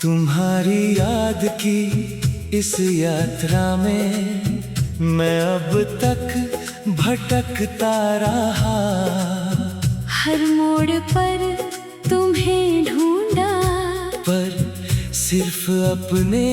तुम्हारी याद की इस यात्रा में मैं अब तक भटकता रहा। हर मोड़ पर तुम्हें ढूंढा, पर सिर्फ अपने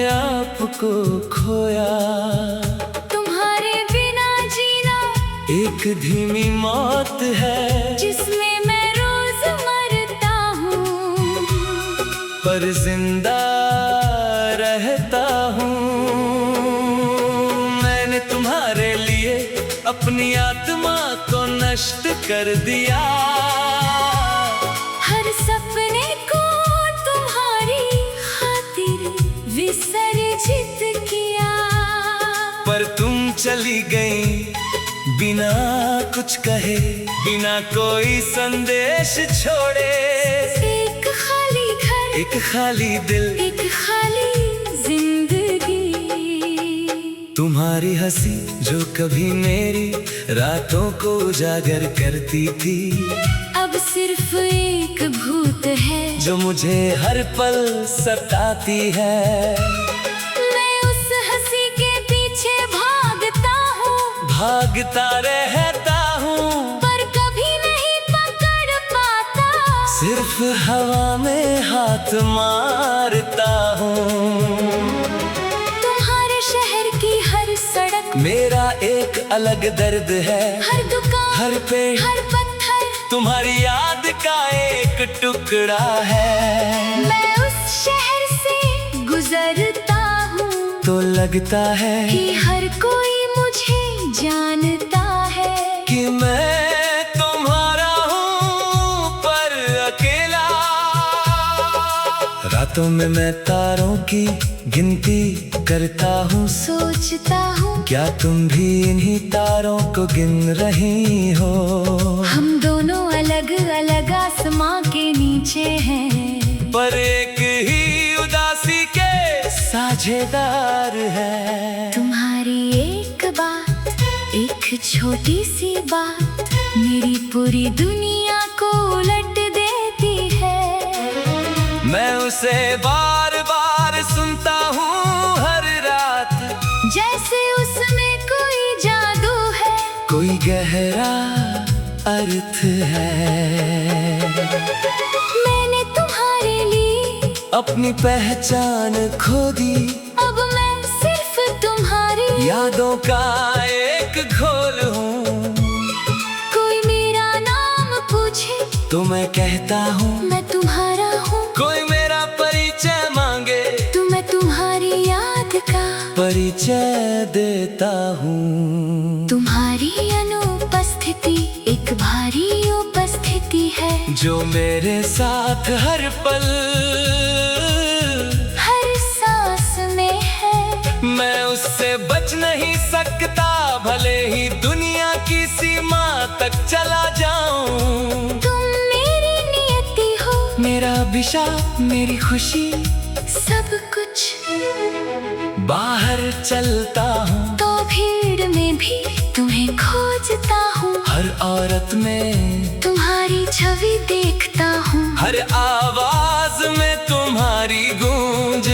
आप को खोया। तुम्हारे बिना जीना एक धीमी मौत है जिसमें मैं रोज मरता हूँ, पर जिंदा रहता हूँ। मैंने तुम्हारे लिए अपनी आत्मा को नष्ट कर दिया। हर सपने को तुम्हारी खातिर विसर्जित किया। पर तुम चली गई बिना कुछ कहे, बिना कोई संदेश छोड़े। एक खाली घर, एक खाली दिल, एक खाली जिंदगी। तुम्हारी हंसी जो कभी मेरी रातों को उजागर करती थी, अब सिर्फ एक भूत है जो मुझे हर पल सताती है। मैं उस हंसी के पीछे भागता हूँ, भागता रहता हूँ, पर कभी नहीं पकड़ पाता। सिर्फ हवा में हाथ मारता हूँ। तुम्हारे शहर की हर सड़क मेरा एक अलग दर्द है, हर दुकान, हर पेड़, हर पत्थर तुम्हारी याद का एक टुकड़ा है। मैं उस शहर से गुजरता हूँ तो लगता है कि हर कोई मुझे जानता है कि मैं तुम्हारा हूँ, पर अकेला। रातों में मैं तारों की गिनती करता हूँ, सोचता हूँ क्या तुम भी इन्हीं तारों को गिन रही हो। हम दोनों अलग अलग आसमां के नीचे हैं, पर एक ही उदासी के साझेदार है। तुम्हारी एक बात, एक छोटी सी बात मेरी पूरी दुनिया को उलट देती है। मैं उसे बार बार सुनता हूँ हर रात, जैसे उसमें कोई जादू है, कोई गहरा अर्थ है। मैंने तुम्हारे लिए अपनी पहचान खो दी, अब मैं सिर्फ तुम्हारी यादों का एक घोल हूँ। कोई मेरा नाम पूछे तो मैं कहता हूँ मैं तुम्हारा हूँ, कोई मेरा परिचय मांगे तो मैं तुम्हारी याद का परिचय देता हूँ। तुम्हारी अनुपस्थिति एक भारी उपस्थिति है, जो मेरे साथ हर पल हर सांस में है। मैं उससे बच नहीं सकता, भले ही दुनिया की सीमा तक चला जाऊं। तुम मेरी नियति हो, मेरा अभिशाप, मेरी खुशी, सब कुछ। बाहर चलता हूँ तो भीड़ में भी तुम्हें खोजता हूँ, हर औरत में तुम्हारी छवि देखता हूँ, हर आवाज में तुम्हारी गूंज,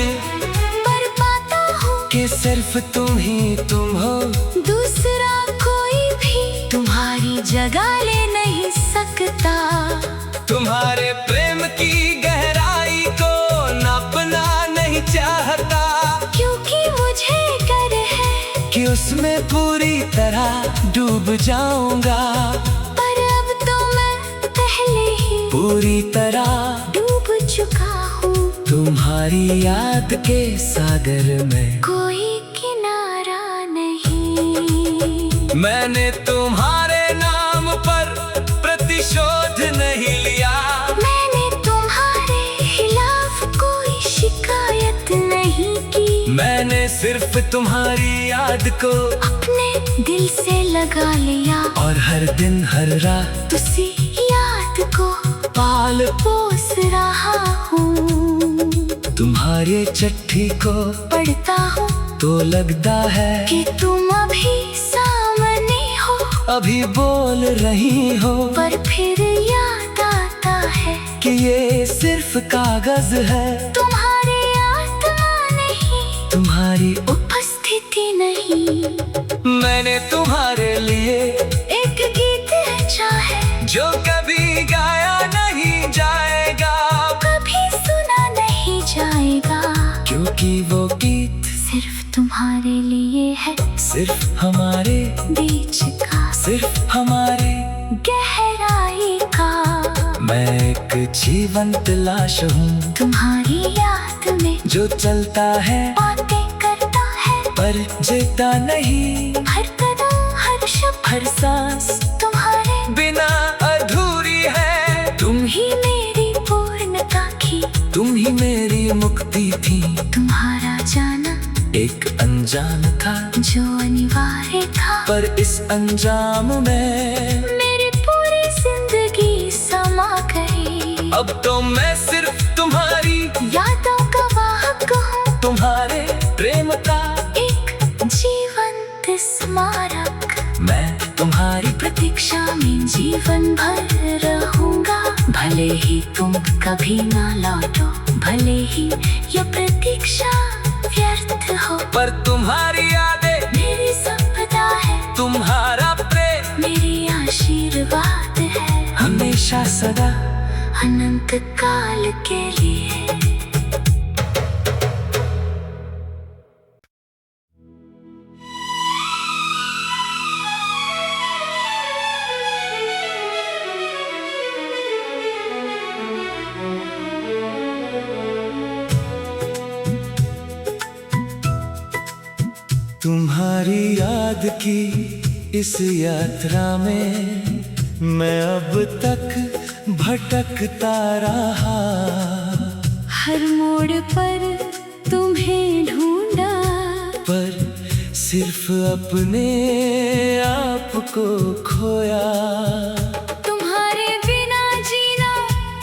पर पाता हूँ कि सिर्फ तुम ही तुम हो। दूसरा कोई भी तुम्हारी जगह ले नहीं सकता। तुम्हारे प्रेम की गहराई को नापना नहीं चाहता, क्योंकि मुझे डर है कि उसमें पूरी तरह डूब जाऊंगा। पर अब तो मैं पहले ही पूरी तरह डूब चुका हूँ। तुम्हारी याद के सागर में कोई किनारा नहीं। मैंने तुम्हारे नाम पर प्रतिशोध नहीं लिया, मैंने तुम्हारे खिलाफ कोई शिकायत नहीं की। मैंने सिर्फ तुम्हारी याद को अपने दिल से लगा लिया, और हर दिन हर रात उसी याद को पाल पोस रहा हूँ। तुम्हारी चिट्ठी को पढ़ता हूँ तो लगता है कि तुम अभी सामने हो, अभी बोल रही हो। पर फिर याद आता है कि ये सिर्फ कागज है, तुम्हारी आत्मा नहीं, तुम्हारी उपस्थिति नहीं। मैंने तुम्हारे लिए एक गीत अच्छा है जो कभी गाया नहीं जाएगा, कभी सुना नहीं जाएगा, क्योंकि वो गीत सिर्फ तुम्हारे लिए है, सिर्फ हमारे बीच का, सिर्फ हमारे गहराई का। मैं एक जीवंत लाश हूँ तुम्हारी याद में जो चलता है, बातें करता है, पर जीता नहीं। हर कदम, हर शब्द, हर सांस तुम्हारे बिना अधूरी है। तुम ही मेरी पूर्णता की, तुम ही मेरी मुक्ति थी। तुम्हारा जाना एक अनजान था जो अनिवार्य था, पर इस अंजाम में मेरी पूरी जिंदगी समा गई। अब तो मैं सिर्फ तुम्हारी यादों का वाहक हूँ, तुम्हारे प्रेम का एक जीवंत स्मारक। मैं तुम्हारी प्रतीक्षा में जीवन भर रहूंगा, भले ही तुम कभी ना लौटो, भले ही यह प्रतीक्षा व्यर्थ हो, पर तुम्हारी यादें मेरी संपदा है, तुम्हारा प्रेम मेरी आशीर्वाद है, हमेशा सदा अनंत काल के लिए। तुम्हारी याद की इस यात्रा में मैं अब तक भटकता रहा, हर मोड़ पर तुम्हें ढूंढा, पर सिर्फ अपने आप को खोया। तुम्हारे बिना जीना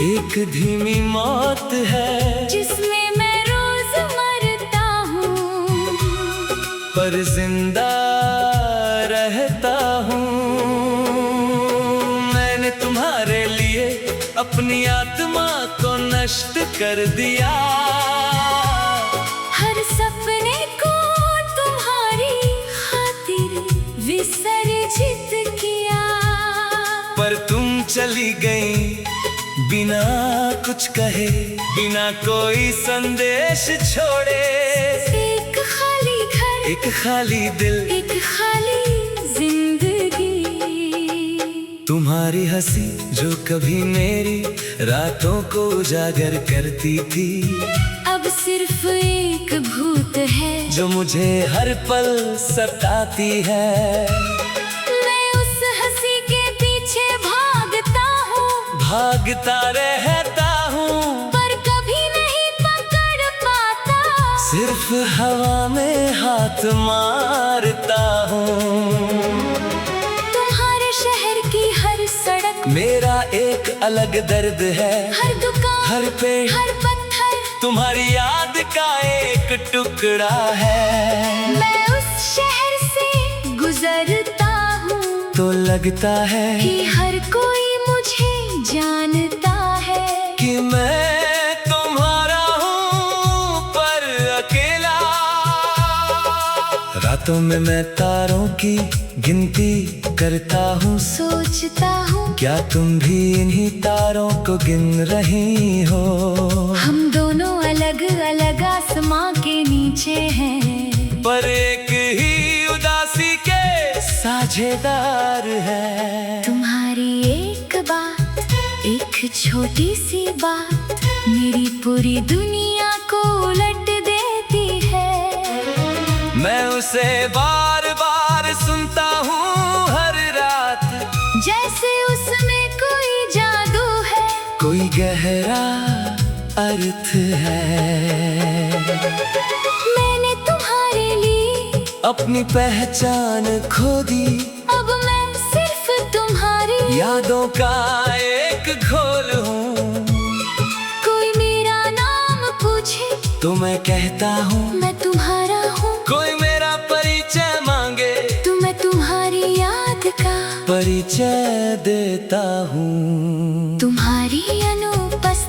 एक धीमी मौत है जिसमें मैं रोज मरता हूँ, पर जिंदा रहता हूँ। मैंने तुम्हारे लिए अपनी आत्मा को नष्ट कर दिया, हर सपने को तुम्हारी खातिर विसर्जित किया, पर तुम चली गई बिना कुछ कहे, बिना कोई संदेश छोड़े। एक खाली घर, एक खाली दिल, एक खाली जिंदगी। तुम्हारी हंसी जो कभी मेरी रातों को उजागर करती थी, अब सिर्फ एक भूत है जो मुझे हर पल सताती है। मैं उस हंसी के पीछे भागता हूँ, भागता रहता हूँ, पर कभी नहीं पकड़ पाता, सिर्फ हवा में हाथ मारता हूँ। तुम्हारे शहर की हर सड़क मेरा एक अलग दर्द है, हर दुकान, हर पेड़, हर पत्थर तुम्हारी याद का एक टुकड़ा है। मैं उस शहर से गुजरता हूँ तो लगता है कि हर कोई मुझे जानता है, कि मैं तुम्हारा हूँ पर अकेला। रातों में मैं तारों की गिनती करता हूँ, सोचता हूँ क्या तुम भी इन्हीं तारों को गिन रही हो। हम दोनों अलग अलग आसमां के नीचे हैं, पर एक ही उदासी के साझेदार है। तुम्हारी एक बात, एक छोटी सी बात मेरी पूरी दुनिया को उलट देती है। मैं उसे बार बार सुनता हूँ हर रात, जैसे उसमें कोई जादू है, कोई गहरा अर्थ है। मैंने तुम्हारे लिए अपनी पहचान खो दी, अब मैं सिर्फ तुम्हारी यादों का एक घोल हूँ। कोई मेरा नाम पूछे तो मैं कहता हूँ मैं तुम्हारा हूँ, कोई मेरा परिचय मांगे तो मैं तुम्हारी याद का परिचय देता हूँ। तुम्हारी अनुपस्थिति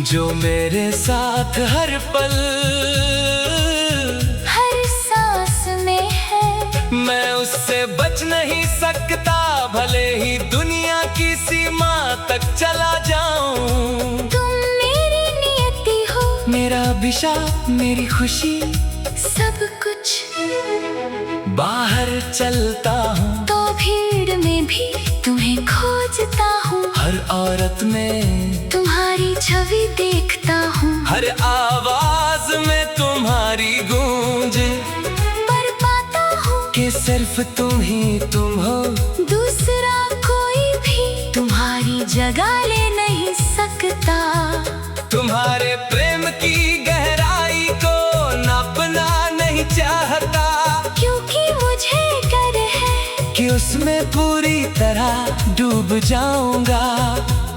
जो मेरे साथ हर पल हर सांस में है। मैं उससे बच नहीं सकता, भले ही दुनिया की सीमा तक चला जाऊं। तुम मेरी नियति हो, मेरा अभिशाप, मेरी खुशी, सब कुछ। बाहर चलता हूँ तो भीड़ में भी तुम्हें खोजता हूँ। हर औरत में तुम्हारी छवि देखता हूँ। हर आवाज में तुम्हारी गूंज, पर पाता हूँ कि सिर्फ तुम ही तुम हो। दूसरा कोई भी तुम्हारी जगह ले नहीं सकता। तुम्हारे प्रेम की गहराई को नापना नहीं चाहता, क्योंकि मुझे डर है कि उसमें पूरी तरह डूब जाऊंगा।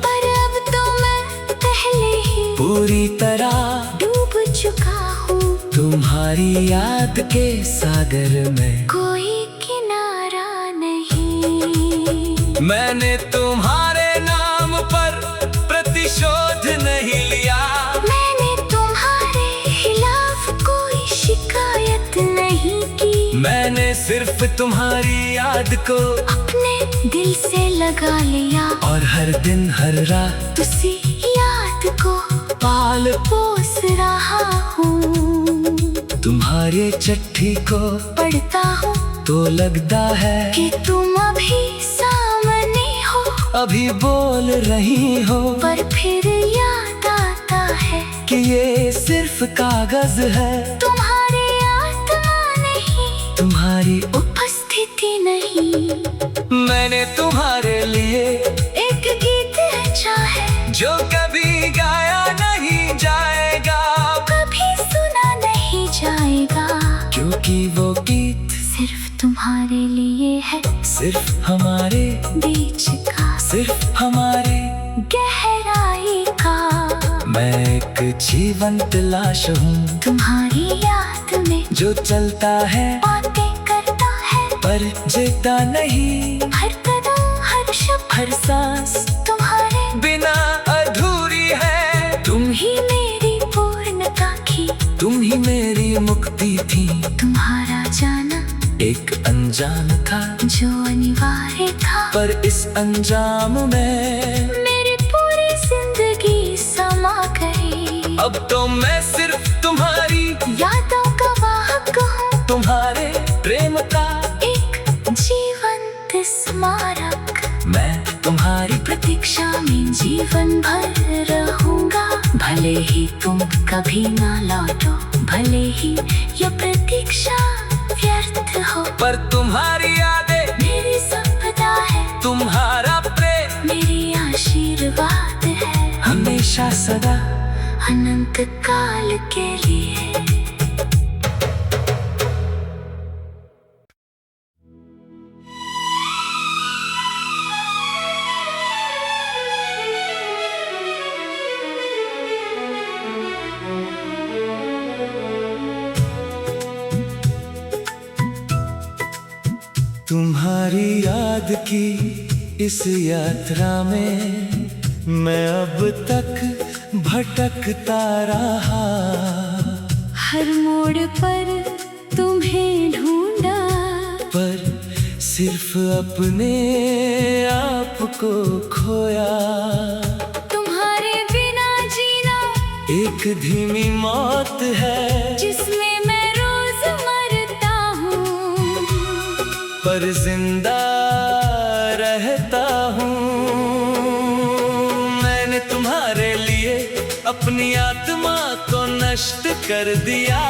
पर अब तो मैं पहले ही पूरी तरह डूब चुका हूँ। तुम्हारी याद के सागर में कोई किनारा नहीं। मैंने तुम्हारे नाम पर प्रतिशोध नहीं लिया। मैंने तुम्हारे खिलाफ कोई शिकायत नहीं की। मैंने सिर्फ तुम्हारी याद को अपने दिल से लगा लिया। और हर दिन हर रात उसी याद को पाल पोस रहा हूँ। तुम्हारे चिट्ठी को पढ़ता हूँ तो लगता है कि तुम अभी सामने हो। अभी बोल रही हो, पर फिर याद आता है कि ये सिर्फ कागज है। तुम्हारी आत्मा नहीं, तुम्हारी उपस्थिति नहीं। मैंने तुम्हारे लिए एक गीत अच्छा है जो कभी गाया नहीं जाएगा, कभी सुना नहीं जाएगा। क्योंकि वो गीत सिर्फ तुम्हारे लिए है, सिर्फ हमारे बीच का, सिर्फ हमारे गहराई का। मैं एक जीवंत लाश हूँ तुम्हारी याद में जो चलता है, बातें करता है, पर जीता नहीं। हर कदम, हर शब्द, हर सांस तुम्हारे बिना अधूरी है। तुम ही मेरी पूर्णता की, तुम ही मेरी मुक्ति थी। तुम्हारा जाना एक अंजाम था जो अनिवार्य था, पर इस अंजाम में मेरी पूरी जिंदगी समा गई। अब तो मैं सिर्फ तुम्हारी यादों का वाहक हूँ, तुम्हारे प्रेम का एक जीवंत स्मारक। मैं तुम्हारी प्रतीक्षा में जीवन भर रहूंगा। भले ही तुम कभी ना लौटो, भले ही यह प्रतीक्षा व्यर्थ हो, पर तुम्हारी यादें मेरी संपदा है। तुम्हारा प्रेम मेरी आशीर्वाद है, हमेशा सदा अनंत काल के लिए। तुम्हारी याद की इस यात्रा में मैं अब तक भटकता रहा। हर मोड़ पर तुम्हें ढूंढा, पर सिर्फ अपने आप को खोया। तुम्हारे बिना जीना एक धीमी मौत है, जिसमें मैं रोज मरता हूँ, पर जिंदा रहता हूँ। मैंने तुम्हारे लिए अपनी आत्मा को नष्ट कर दिया।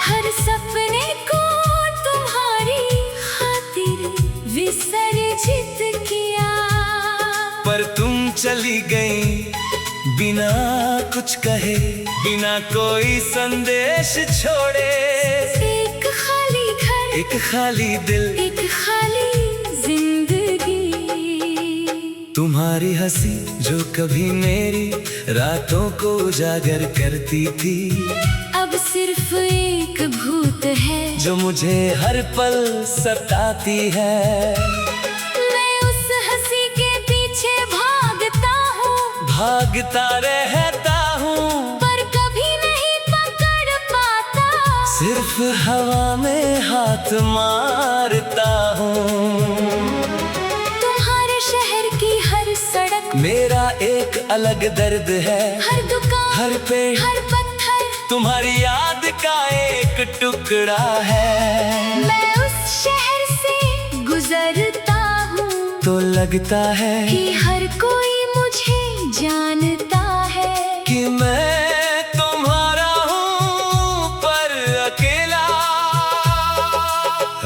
हर सपने को तुम्हारी खातिर विसर्जित किया। पर तुम चली गई बिना कुछ कहे, बिना कोई संदेश छोड़े। एक खाली घर, एक खाली दिल, एक खाली जिंदगी। तुम्हारी हंसी जो कभी मेरी रातों को उजागर करती थी, अब सिर्फ एक भूत है जो मुझे हर पल सताती है। मैं उस हंसी के पीछे भागता हूँ, भाग भागता रहता हूँ, पर कभी नहीं पकड़ पाता। सिर्फ हवा में हाथ मारता हूँ। तुम्हारे शहर की हर सड़क मेरा एक अलग दर्द है, हर दुकान हर पेड़ हर पत्थर तुम्हारी याद का एक टुकड़ा है। मैं उस शहर से गुजरता हूँ तो लगता है कि हर कोई मुझे जानता है कि मैं तुम्हारा हूँ पर अकेला।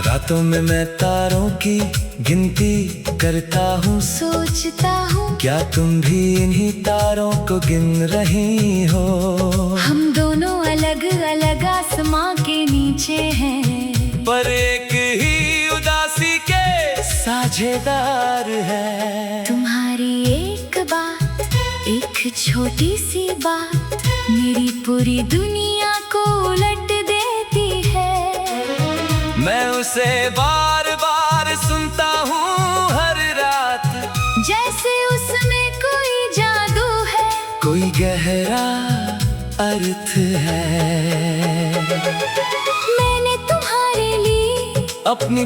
रातों में मैं तारों की गिनती करता हूँ, सोचता हूँ क्या तुम भी इन्हीं तारों को गिन रही हो। हम दोनों अलग अलग आसमां के नीचे हैं, पर एक ही उदासी के साझेदार है। तुम्हारी एक बात, एक छोटी सी बात मेरी पूरी दुनिया को उलट देती है। मैं उसे बार बार सुनता हूँ हर रात, जैसे उसमें कोई जादू है, कोई गहरा अर्थ है। मैंने तुम्हारे लिए अपनी